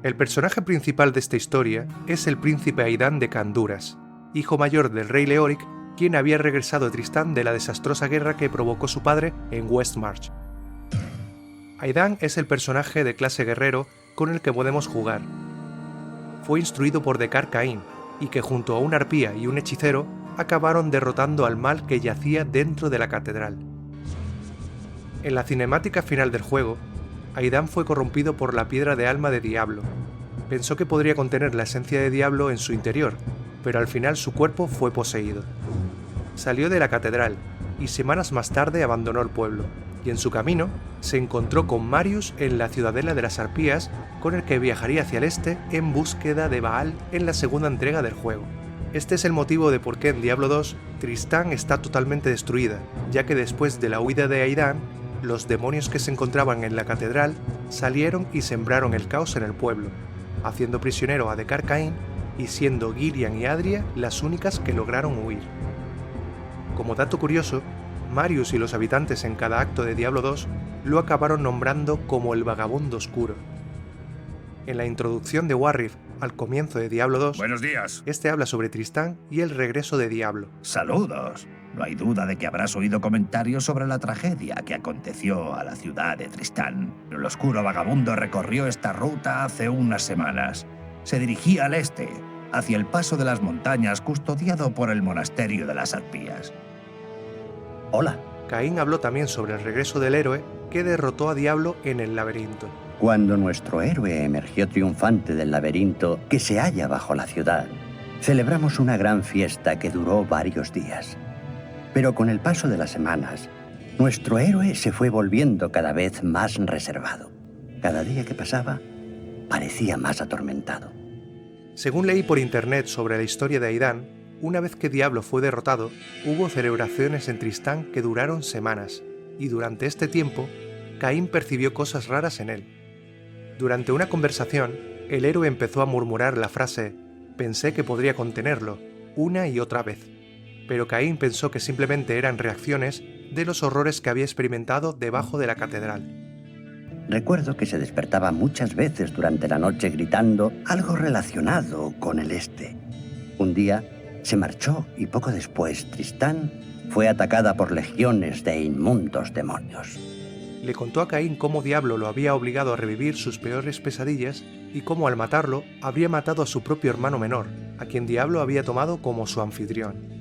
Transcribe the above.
El personaje principal de esta historia es el príncipe Aidán de Canduras, hijo mayor del rey Leoric, quien había regresado a Tristán de la desastrosa guerra que provocó su padre en Westmarch. Aidán es el personaje de clase guerrero con el que podemos jugar. Fue instruido por Decar Caín, y que junto a una arpía y un hechicero acabaron derrotando al mal que yacía dentro de la catedral. En la cinemática final del juego, Aidán fue corrompido por la piedra de alma de Diablo. Pensó que podría contener la esencia de Diablo en su interior, pero al final su cuerpo fue poseído. Salió de la catedral y semanas más tarde abandonó el pueblo, y en su camino se encontró con Marius en la ciudadela de las arpías, con el que viajaría hacia el este en búsqueda de Baal en la segunda entrega del juego. Este es el motivo de por qué en Diablo 2 Tristán está totalmente destruida, ya que después de la huida de Aidán, los demonios que se encontraban en la catedral salieron y sembraron el caos en el pueblo, haciendo prisionero a Decar Caín y siendo Gillian y Adria las únicas que lograron huir. Como dato curioso, Marius y los habitantes en cada acto de Diablo 2 lo acabaron nombrando como el Vagabundo Oscuro. En la introducción de Warriff al comienzo de Diablo 2, Buenos días. este habla sobre Tristán y el regreso de Diablo. Saludos. No hay duda de que habrás oído comentarios sobre la tragedia que aconteció a la ciudad de Tristán. El oscuro vagabundo recorrió esta ruta hace unas semanas. Se dirigía al este, hacia el paso de las montañas custodiado por el monasterio de las arpías. Hola. Caín habló también sobre el regreso del héroe que derrotó a Diablo en el laberinto. Cuando nuestro héroe emergió triunfante del laberinto que se halla bajo la ciudad, celebramos una gran fiesta que duró varios días. Pero con el paso de las semanas, nuestro héroe se fue volviendo cada vez más reservado. Cada día que pasaba, parecía más atormentado. Según leí por internet sobre la historia de Aidán, una vez que Diablo fue derrotado, hubo celebraciones en Tristán que duraron semanas, y durante este tiempo, Caín percibió cosas raras en él. Durante una conversación, el héroe empezó a murmurar la frase «pensé que podría contenerlo», una y otra vez. Pero Caín pensó que simplemente eran reacciones de los horrores que había experimentado debajo de la catedral. Recuerdo que se despertaba muchas veces durante la noche gritando algo relacionado con el este. Un día se marchó y poco después Tristán fue atacada por legiones de inmundos demonios. Le contó a Caín cómo Diablo lo había obligado a revivir sus peores pesadillas y cómo al matarlo habría matado a su propio hermano menor, a quien Diablo había tomado como su anfitrión.